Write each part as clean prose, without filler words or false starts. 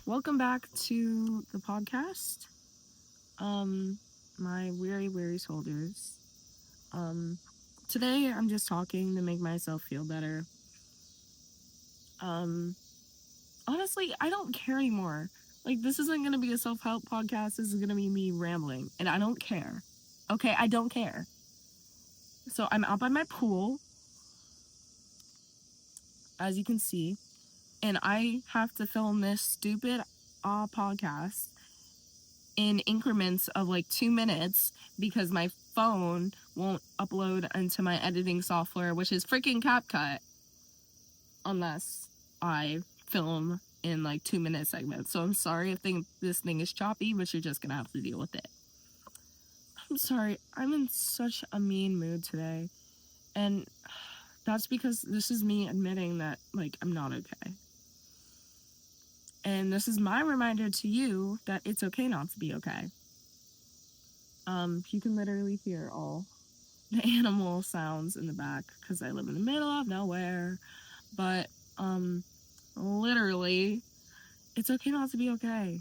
Welcome back to the podcast. My weary soldiers. Um, Today I'm just talking to make myself feel better. Um, Honestly, I don't care anymore. Like, this isn't gonna be a self-help podcast. This is gonna be me rambling, and I don't care. Okay, I don't care. So I'm out by my pool, as you can see, and I have to film this stupid podcast in increments of like 2 minutes because my phone won't upload into my editing software, which is freaking CapCut, unless I film in like 2-minute segments. So I'm sorry if this thing is choppy, but you're just gonna have to deal with it. I'm sorry, I'm in such a mean mood today, and that's because this is me admitting that like I'm not okay. And this is my reminder to you that it's okay not to be okay. You can literally hear all the animal sounds in the back because I live in the middle of nowhere. But literally, it's okay not to be okay.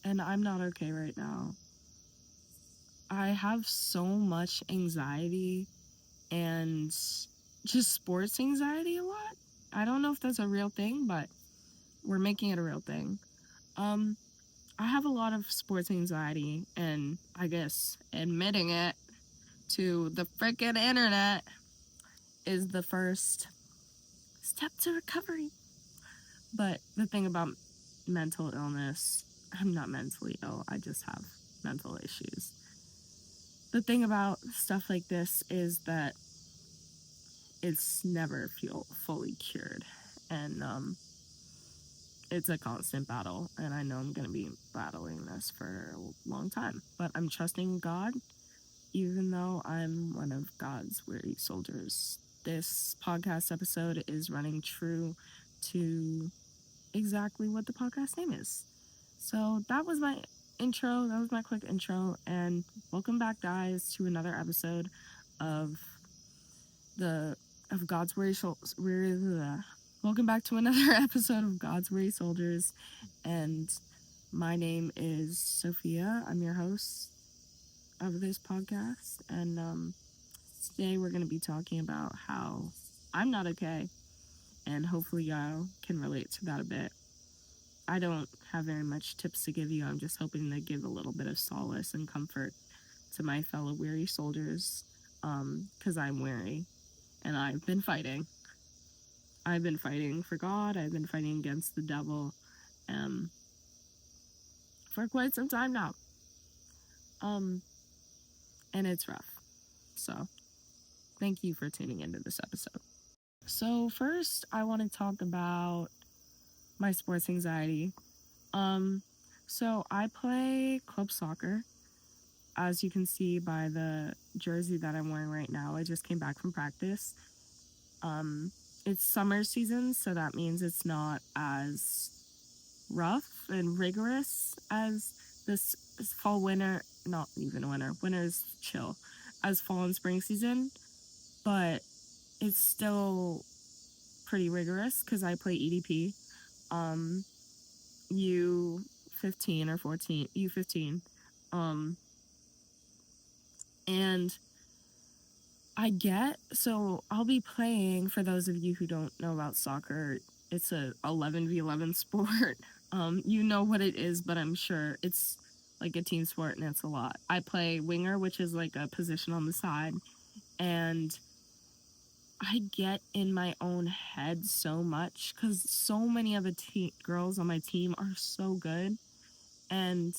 And I'm not okay right now. I have so much anxiety and just sports anxiety a lot. I don't know if that's a real thing, but we're making it a real thing. I have a lot of sports anxiety, and I guess admitting it to the freaking internet is the first step to recovery. But the thing about mental illness, I'm not mentally ill, I just have mental issues. The thing about stuff like this is that it's never fully cured, and it's a constant battle, and I know I'm going to be battling this for a long time, but I'm trusting God, even though I'm one of God's weary soldiers. This podcast episode is running true to exactly what the podcast name is. So that was my intro. That was my quick intro, and welcome back, guys, to another episode of God's Weary Soldiers. Welcome back to another episode of God's Weary Soldiers, and my name is Sophia. I'm your host of this podcast, and today we're going to be talking about how I'm not okay, and hopefully y'all can relate to that a bit. I don't have very much tips to give you. I'm just hoping to give a little bit of solace and comfort to my fellow weary soldiers, because I'm weary, and I've been fighting. I've been fighting for God. I've been fighting against the devil, for quite some time now. And it's rough. So, thank you for tuning into this episode. So first, I want to talk about my sports anxiety. So I play club soccer, as you can see by the jersey that I'm wearing right now. I just came back from practice. It's summer season, so that means it's not as rough and rigorous as this fall, winter, not even winter's chill, as fall and spring season, but it's still pretty rigorous because I play EDP, U15 or 14, U15, and I'll be playing, for those of you who don't know about soccer, it's a 11v11 sport. You know what it is, but I'm sure it's like a team sport and it's a lot. I play winger, which is like a position on the side, and I get in my own head so much because so many of the girls on my team are so good, and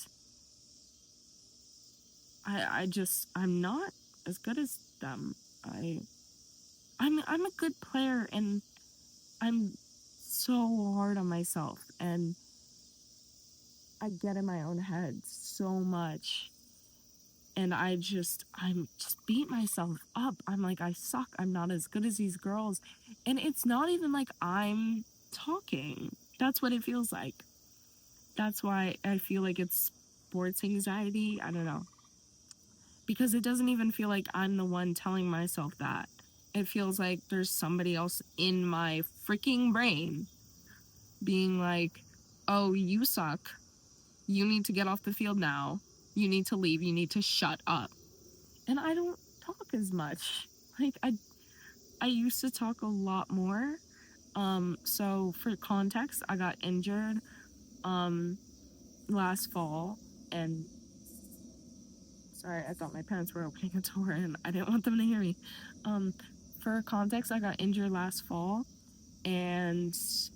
I'm not as good as them. I'm a good player, and I'm so hard on myself, and I get in my own head so much, and I'm just beat myself up. I'm like, I suck. I'm not as good as these girls, and it's not even like I'm talking. That's what it feels like. That's why I feel like it's sports anxiety. I don't know. Because it doesn't even feel like I'm the one telling myself that. It feels like there's somebody else in my freaking brain being like, oh, you suck, you need to get off the field now, you need to leave, you need to shut up. And I don't talk as much. Like, I used to talk a lot more. So for context, I got injured last fall, and sorry, I thought my parents were opening a door and I didn't want them to hear me. For context, I got injured last fall, and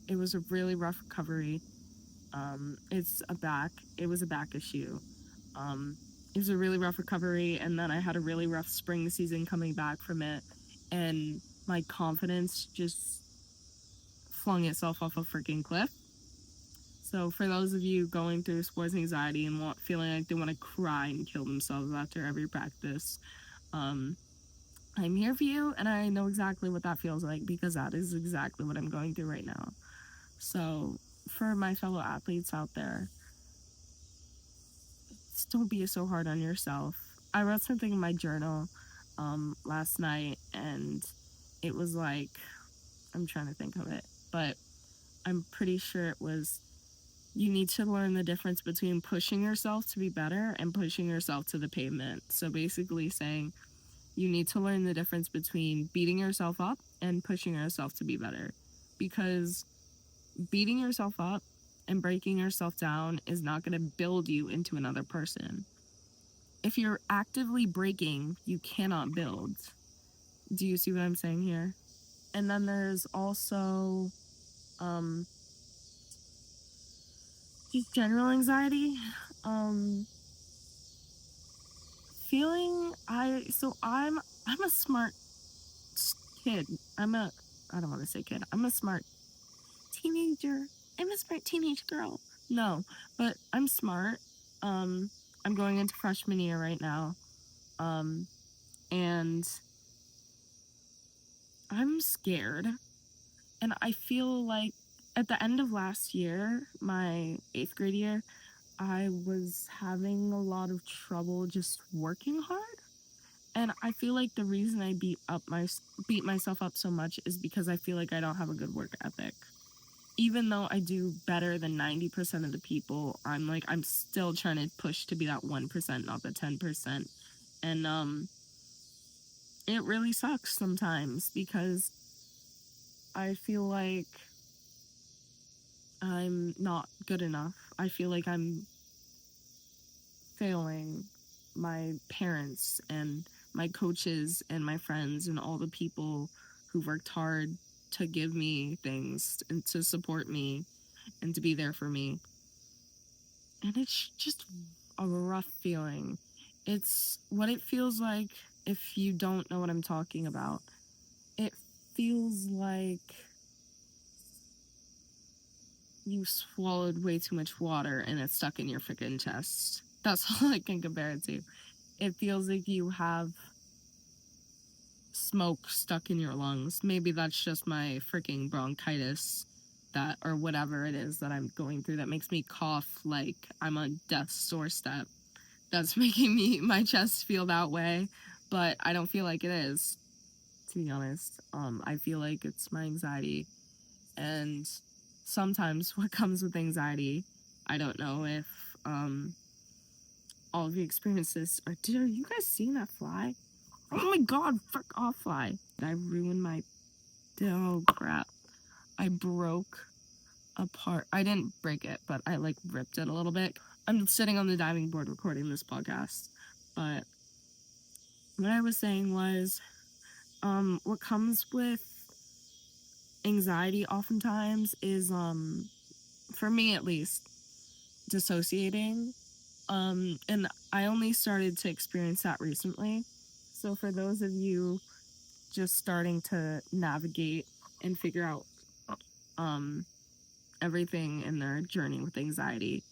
it was a really rough recovery. It was a back issue. It was a really rough recovery, and then I had a really rough spring season coming back from it, and my confidence just flung itself off a freaking cliff. So for those of you going through sports anxiety and feeling like they want to cry and kill themselves after every practice, I'm here for you, and I know exactly what that feels like, because that is exactly what I'm going through right now. So for my fellow athletes out there, just don't be so hard on yourself. I wrote something in my journal last night, and it was like, I'm trying to think of it, but I'm pretty sure it was, you need to learn the difference between pushing yourself to be better and pushing yourself to the pavement. So basically saying you need to learn the difference between beating yourself up and pushing yourself to be better. Because beating yourself up and breaking yourself down is not going to build you into another person. If you're actively breaking, you cannot build. Do you see what I'm saying here? And then there's also just general anxiety. I'm a smart kid. I don't want to say kid. I'm a smart teenager. I'm a smart teenage girl. No, but I'm smart. I'm going into freshman year right now. And I'm scared. And I feel like at the end of last year, my 8th grade year, I was having a lot of trouble just working hard. And I feel like the reason I beat myself up so much is because I feel like I don't have a good work ethic. Even though I do better than 90% of the people, I'm still trying to push to be that 1%, not the 10%. And it really sucks sometimes, because I feel like I'm not good enough. I feel like I'm failing my parents and my coaches and my friends and all the people who worked hard to give me things and to support me and to be there for me. And it's just a rough feeling. It's what it feels like if you don't know what I'm talking about. It feels like you swallowed way too much water and it's stuck in your freaking chest. That's all I can compare it to. It feels like you have smoke stuck in your lungs. Maybe that's just my freaking bronchitis or whatever it is that I'm going through that makes me cough like I'm on death's doorstep. That's making my chest feel that way, but I don't feel like it is, to be honest. I feel like it's my anxiety, and sometimes what comes with anxiety, I don't know if all of you experience this. Are you guys seeing that fly? Oh my god, frick off, fly. I ruined oh crap. I broke apart. I didn't break it, but I ripped it a little bit. I'm sitting on the diving board recording this podcast, but what I was saying was, what comes with anxiety oftentimes is, for me at least, dissociating. And I only started to experience that recently. So for those of you just starting to navigate and figure out everything in their journey with anxiety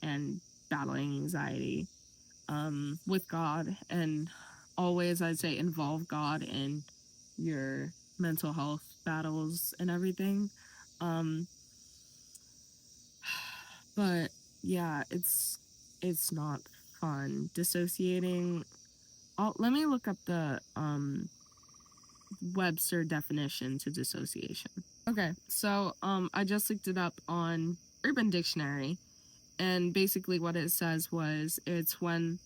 and battling anxiety with God, and always I'd say involve God in your mental health battles and everything. But yeah, it's not fun dissociating. Let me look up the Webster definition to dissociation. Okay, so I just looked it up on Urban Dictionary. And basically what it says was, it's when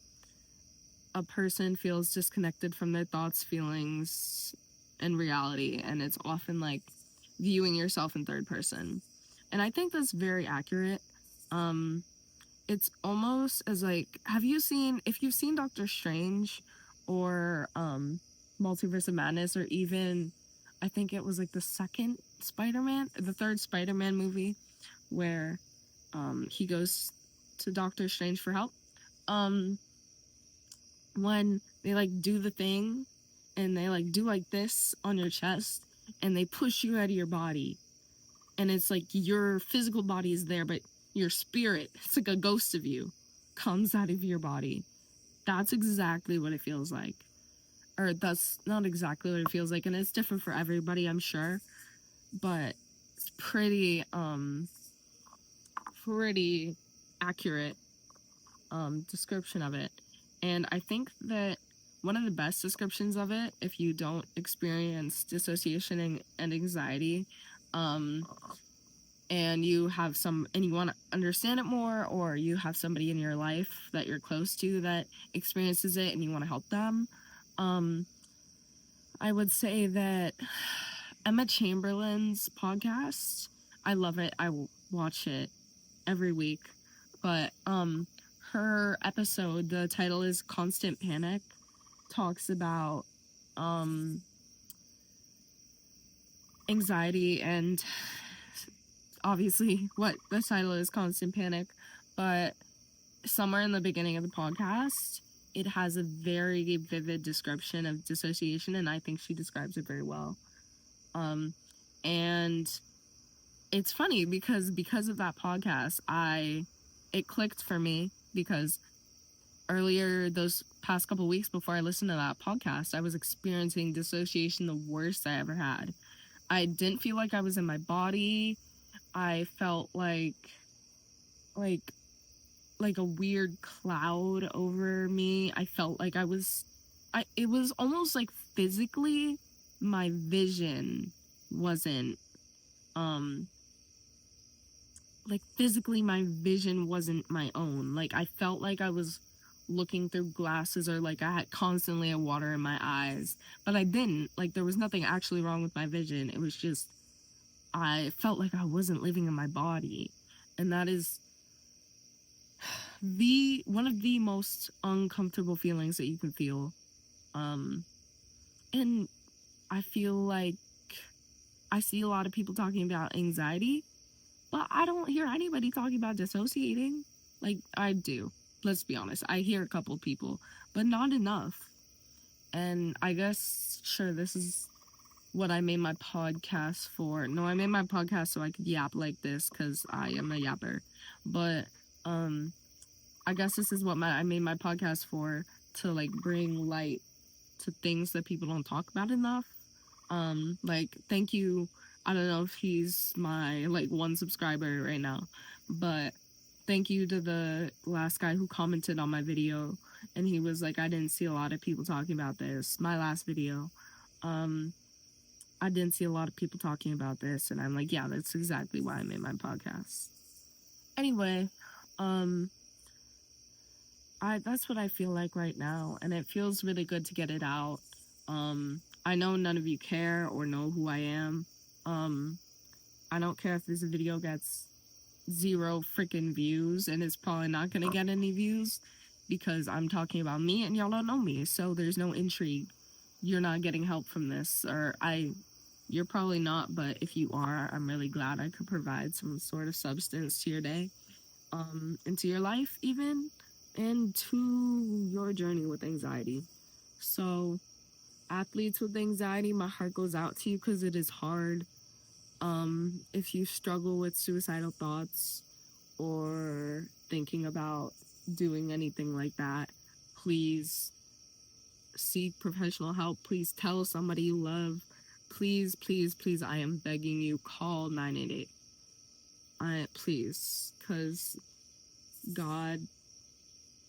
a person feels disconnected from their thoughts, feelings, and reality. And it's often like viewing yourself in third person. And I think that's very accurate. It's almost as like, if you've seen Doctor Strange or Multiverse of Madness, or even, I think it was like the third Spider-Man movie, where he goes to Doctor Strange for help. When they like do the thing and they like do like this on your chest and they push you out of your body, and it's like your physical body is there, but your spirit, it's like a ghost of you, comes out of your body. That's exactly what it feels like. Or that's not exactly what it feels like, and it's different for everybody, I'm sure, but it's pretty accurate description of it. And I think that one of the best descriptions of it, if you don't experience dissociation and anxiety, and you want to understand it more, or you have somebody in your life that you're close to that experiences it and you want to help them, I would say that Emma Chamberlain's podcast, I love it. I watch it every week. But her episode, the title is Constant Panic, talks about anxiety, and obviously what the title is, Constant Panic, but somewhere in the beginning of the podcast, it has a very vivid description of dissociation, and I think she describes it very well. And it's funny because of that podcast, it clicked for me, because earlier those past couple weeks before I listened to that podcast, I was experiencing dissociation the worst I ever had. I didn't feel like I was in my body. I felt like a weird cloud over me. I felt like it was almost like physically my vision wasn't my own. Like, I felt like I was looking through glasses, or like I had constantly had water in my eyes, but I didn't. Like, there was nothing actually wrong with my vision. It was just, I felt like I wasn't living in my body. And that is one of the most uncomfortable feelings that you can feel. And I feel like I see a lot of people talking about anxiety, but I don't hear anybody talking about dissociating. Like, I do. Let's be honest. I hear a couple people, but not enough. And I guess, sure, this is what I made my podcast for. No, I made my podcast so I could yap like this, because I am a yapper. But, I guess this is what I made my podcast for, to like bring light to things that people don't talk about enough. Like, thank you. I don't know if he's my like one subscriber right now, but thank you to the last guy who commented on my video, and he was like, I didn't see a lot of people talking about this. My last video, I didn't see a lot of people talking about this, and I'm like, yeah, that's exactly why I made my podcast. Anyway, that's what I feel like right now, and it feels really good to get it out. I know none of you care or know who I am. I don't care if this video gets 0 freaking views, and it's probably not gonna get any views, because I'm talking about me and y'all don't know me, so there's no intrigue. You're not getting help from this, or you're probably not, but if you are, I'm really glad I could provide some sort of substance to your day, into your life even, and to your journey with anxiety. So, athletes with anxiety, my heart goes out to you, because it is hard. If you struggle with suicidal thoughts or thinking about doing anything like that, please seek professional help. Please tell somebody you love. Please, please, please, I am begging you, call 988. Please, because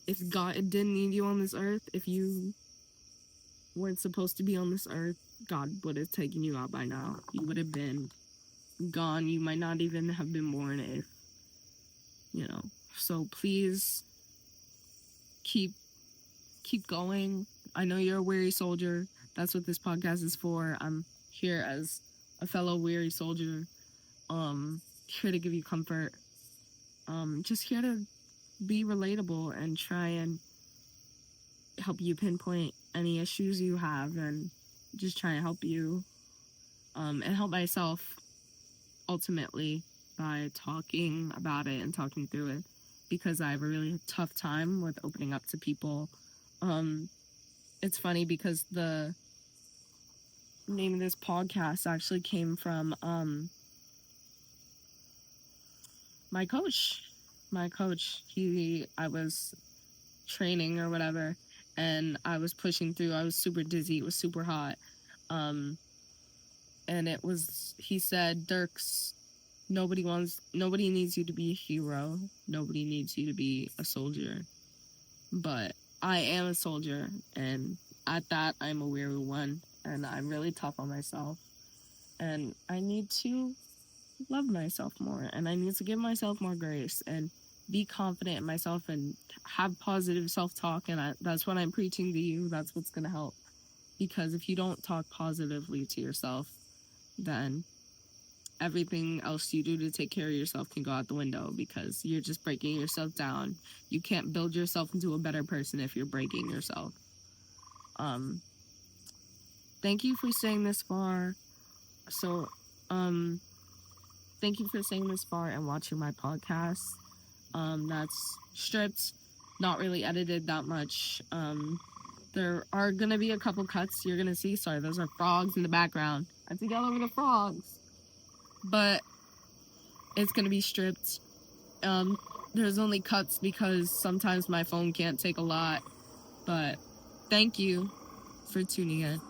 if God didn't need you on this earth, if you weren't supposed to be on this earth, God would have taken you out by now. You would have been gone. You might not even have been born if So please keep going. I know you're a weary soldier. That's what this podcast is for. I'm here as a fellow weary soldier, here to give you comfort, just here to be relatable and try and help you pinpoint any issues you have, and just try and help you, and help myself ultimately by talking about it and talking through it, because I have a really tough time with opening up to people. It's funny because the name of this podcast actually came from my coach. I was training or whatever, and I was pushing through. I was super dizzy. It was super hot. And he said, Dirks, nobody needs you to be a hero. Nobody needs you to be a soldier. But I am a soldier, and at that, I'm a weary one, and I'm really tough on myself. And I need to love myself more, and I need to give myself more grace and be confident in myself and have positive self-talk. And that's what I'm preaching to you. That's what's going to help. Because if you don't talk positively to yourself, then everything else you do to take care of yourself can go out the window, because you're just breaking yourself down. You can't build yourself into a better person if you're breaking yourself. Thank you for staying this far. Thank you for staying this far and watching my podcast. That's stripped, not really edited that much. There are gonna be a couple cuts you're gonna see. Sorry, those are frogs in the background. I have to yell over the frogs. But it's gonna be stripped. There's only cuts because sometimes my phone can't take a lot. But thank you for tuning in.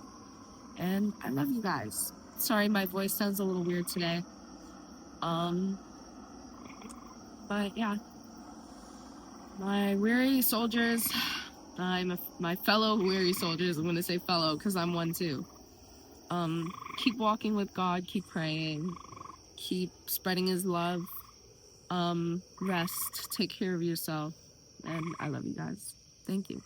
And I love you guys. Sorry, my voice sounds a little weird today. But yeah. My weary soldiers, my fellow weary soldiers, I'm going to say fellow because I'm one too. Keep walking with God, keep praying, keep spreading his love, rest, take care of yourself, and I love you guys. Thank you.